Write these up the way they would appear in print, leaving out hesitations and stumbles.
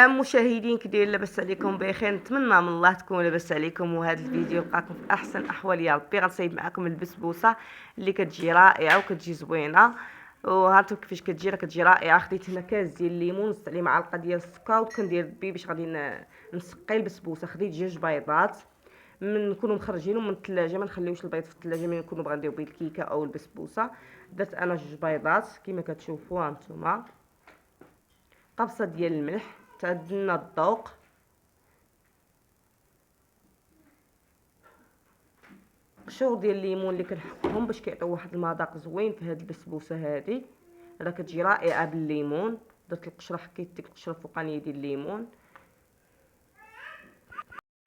يا مشاهدين، كداير؟ لاباس عليكم بخير؟ نتمنى من الله تكونوا لاباس عليكم، وهذا الفيديو لقاكم في احسن احوال يا ربي. غنصايب معكم البسبوسه اللي كتجي رائعه وكتجي زوينه. وهانتو كيفاش كتجي، راه كتجي رائعه. خديت هنا كاس ديال الليمون، زدت عليه معلقه ديال السكر، وكندير بيه باش غادي نسقي البسبوسه. خديت 2 بيضات من نكونوا مخرجينهم من الثلاجه، ما نخليوش البيض في الثلاجه ملي نكونوا بغا نديرو بيه الكيكه او البسبوسه. درت انا 2 بيضات كما كتشوفوا هانتوما. قبصه ديال الملح تعدلنا الذوق. قشور ديال الليمون اللي كنحطهم باش كيعطيو واحد المذاق زوين في هاد البسبوسه هادي، راه كتجي رائعه بالليمون. درت القشره، حكيت ديك القشره الفوقانيه ديال الليمون.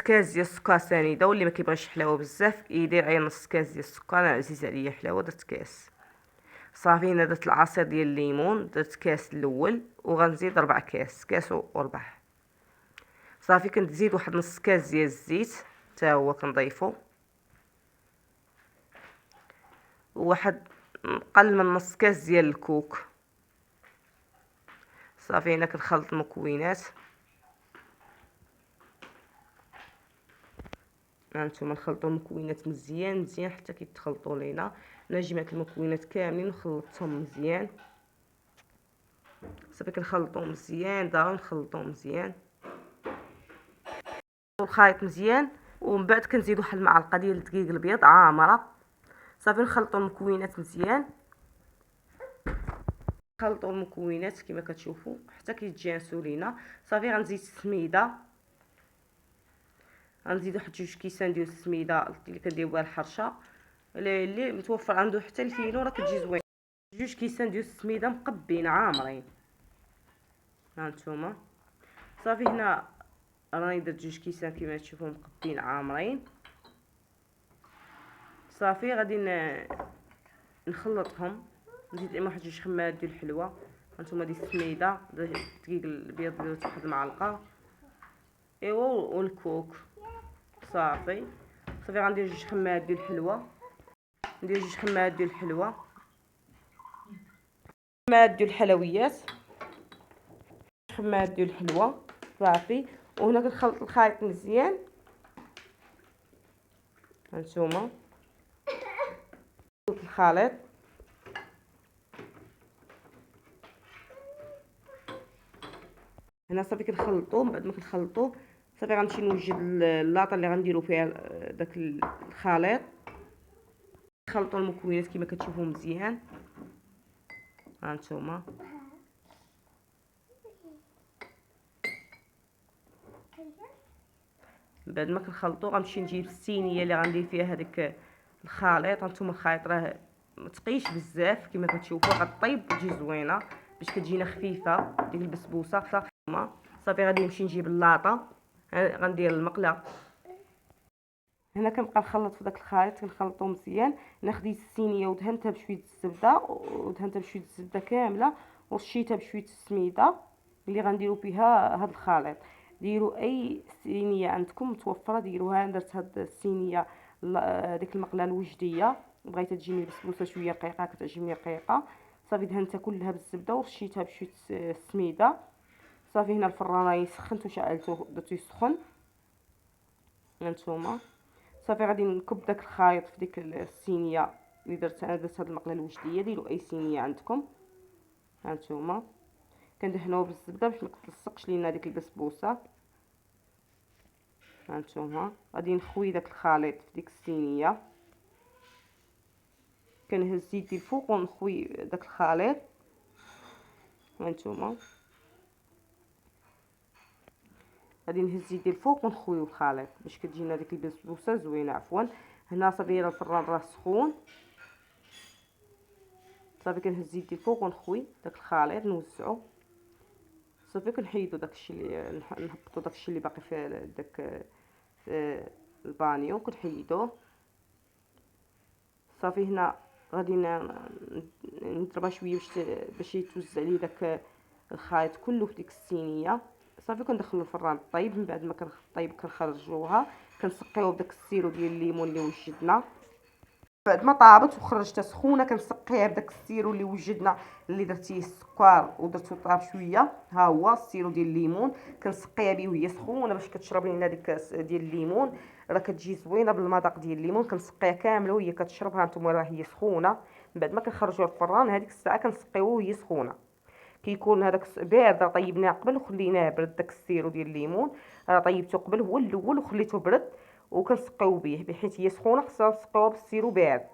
كاس ديال السكر سنيده، واللي ما كيبغيش حلاوه بزاف يدير غير نص كاس ديال السكر. انا عزيز عليا حلاوه، درت كاس. صافي هنا درت العصير ديال الليمون، درت كاس الاول، وغنزيد 4 كاس، كاس وربع. صافي كنزيد واحد نص كاس ديال الزيت حتى هو كنضيفو، وواحد قل من نص كاس ديال الكوك. صافي هنا كنخلط المكونات. هانتوما نخلطوا المكونات مزيان مزيان حتى كيتخلطوا لينا. انا جمعت المكونات كاملين وخلطتهم مزيان. صافي كنخلطوا مزيان، ضروري نخلطوا مزيان والخليط مزيان. ومن بعد كنزيد واحد المعلقه ديال الدقيق الابيض عامره. صافي نخلطوا المكونات مزيان، نخلطوا المكونات كما كتشوفوا حتى كيتجانسوا لينا. صافي غنزيد السميده، غنزيد واحد 2 كيسان ديال السميده اللي كنديروا بها الحرشه، اللي متوفر عنده حتى الكيلو راه كتجي زوين. 2 كيسان ديال السميده مقبين عامرين. هانتوما صافي هنا راني درت 2 كيسان كما تشوفوا مقبين عامرين. صافي غادي نخلطهم. نزيد عليهم واحد 2 خمات ديال الحلوه. هانتوما ديال السميده، الدقيق الابيض درت واحد المعلقه، ايوا، والكوك. صافي غندير 2 خمات ديال الحلوه، ندير 2 خمات ديال الحلوه، خمات ديال الحلويات، خمات ديال الحلوه. صافي وهنا كنخلط الخليط مزيان. هانتوما الخليط هنا صافي كنخلطوه. من بعد ما كنخلطوه صافي غنمشي نوجد اللاطه اللي غنديروا فيها داك الخليط. نخلطوا المكونات كما كتشوفوا مزيان. هانتوما من بعد ما كنخلطوا غنمشي نجيب الصينيه اللي غندير فيها هذاك الخليط. هانتوما الخليط راه متقيش بزاف كما كتشوفوا، غطيب وتجي زوينه باش كتجينا خفيفه ديك البسبوسه. صافي غادي نمشي نجيب اللاطه، غندير المقله. هنا كنبقى نخلط في داك الخليط، كنخلطو مزيان. هنا خديت الصينيه ودهنتها بشويه الزبده، ودهنتها بشويه الزبده كامله، ورشيتها بشويه السميده اللي غنديروا فيها هاد الخليط. ديروا اي صينيه عندكم متوفره ديروها. درت هاد الصينيه ديك المقله الوجديه، بغيتها تجيني البسبوسه شويه رقيقه، كتعجبني رقيقه. صافي دهنتها كلها بالزبده ورشيتها بشويه السميده. صافي هنا الفران راني سخنته وشعلته درتو يسخن. هانتوما صافي غادي نكب داك الخليط في ديك الصينيه اللي درت انا. درت هاد المقله الوجديه، ديروا اي صينيه عندكم. هانتوما كندهنوه بالزبده باش ما تلصقش لينا ديك البسبوسه. هانتوما غادي نخوي داك الخليط في ديك الصينيه، كنهز يدي الفوق ونخوي داك الخليط. هانتوما غادي نهز يدي الفوق ونخويو الخليط باش كتجينا ديك البسبوسه زوينه. عفوا هنا صافي الفران راه سخون. صافي كنهز يدي الفوق ونخوي داك الخليط نوزعو. صافي كنحيدو داكشي اللي نهبطو داكشي اللي باقي في داك البانيو، كنحيدوه. صافي هنا غادي نضربها شويه باش يتوزع لي داك الخليط كله في ديك الصينيه. صافي كندخلو الفران طيب. من بعد ما كنطيب كنخرجوها، كنسقيوها بداك السيرو ديال الليمون اللي وجدنا. بعد ما طابت وخرجتها سخونه كنسقيها بداك السيرو اللي وجدنا، اللي درتيه السكر ودرتو طاب شويه. ها هو السيرو ديال الليمون كنسقيها به وهي سخونه باش كتشرب لينا ديك الكاس ديال الليمون. راه كتجي زوينه بالمذاق ديال الليمون. كنسقيها كامله وهي كتشربها. نتوما راه هي سخونه. من بعد ما كنخرجوها للفران هذيك الساعه كنسقيوه وهي سخونه. كيكون هذاك بارد راه طيبناه قبل وخليناه برد. داك السيرو ديال الليمون راه طيبته قبل هو الاول وخليته برد وكنسقيو به، بحيث هي سخونه خصنا نسقيوها بالسيرو بارد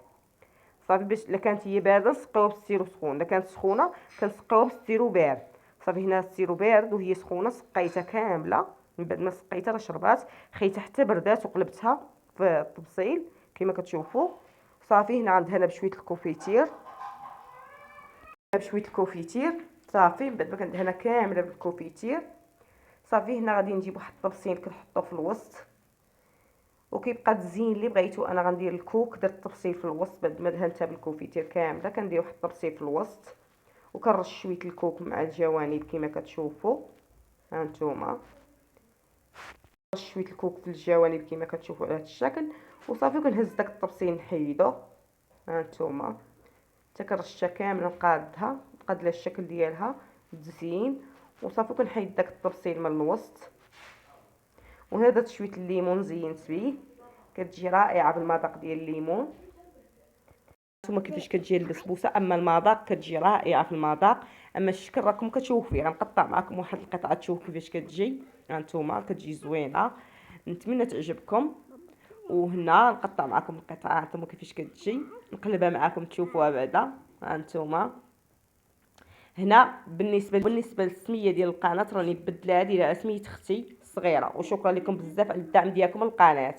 صافي. باش الا كانت هي بارده نسقيوها بالسيرو سخون، الا كانت سخونه كنسقيوها بالسيرو بارد صافي. هنا السيرو بارد وهي سخونه سقيتها كامله. من بعد ما سقيتها راه شربات، خيتها حتى بردات وقلبتها في الطبسيل كما كتشوفوا صافي. هنا عندها انا بشويه الكوفيتير، بشويه الكوفيتير صافي. من بعد ما كندهنها كامله بالكوفيتير صافي. هنا غادي نجيب واحد الطبسيل كنحطو في الوسط، وكيبقى التزيين اللي بغيتو. انا غندير الكوك، درت الطبسيل في الوسط بعد ما دهنتها بالكوفيتير كامله. كندير واحد الطبسيل في الوسط وكنرش شويه الكوك مع الجوانب كما كتشوفوا. ها نتوما رش شويه الكوك في الجوانب كما كتشوفوا على هذا الشكل وصافي. وكنهز داك الطبسيل نحيدو. ها نتوما حتى كنرشها كامله نقادها، نقاد لها الشكل ديالها التزيين وصافي. كنحيد داك الطبسيل من الوسط. وهذا درت شويه الليمون زينت بيه، كتجي رائعه بالمذاق ديال الليمون. نتوما كيفاش كتجي البسبوسه، اما المذاق كتجي رائعه في المذاق. اما الشكل راكم كتشوفوا فيه. غنقطع معكم واحد القطعه تشوفوا كيفاش كتجي. هانتوما كتجي زوينه، نتمنى تعجبكم. وهنا نقطع معكم القطعه هانتوما كيفاش كتجي، نقلبها معكم تشوفوها بعدا. هانتوما هنا بالنسبه للسميه ديال القناه راني بدلها دايره على سميه اختي الصغيره. وشكرا لكم بزاف على الدعم ديالكم للقناه.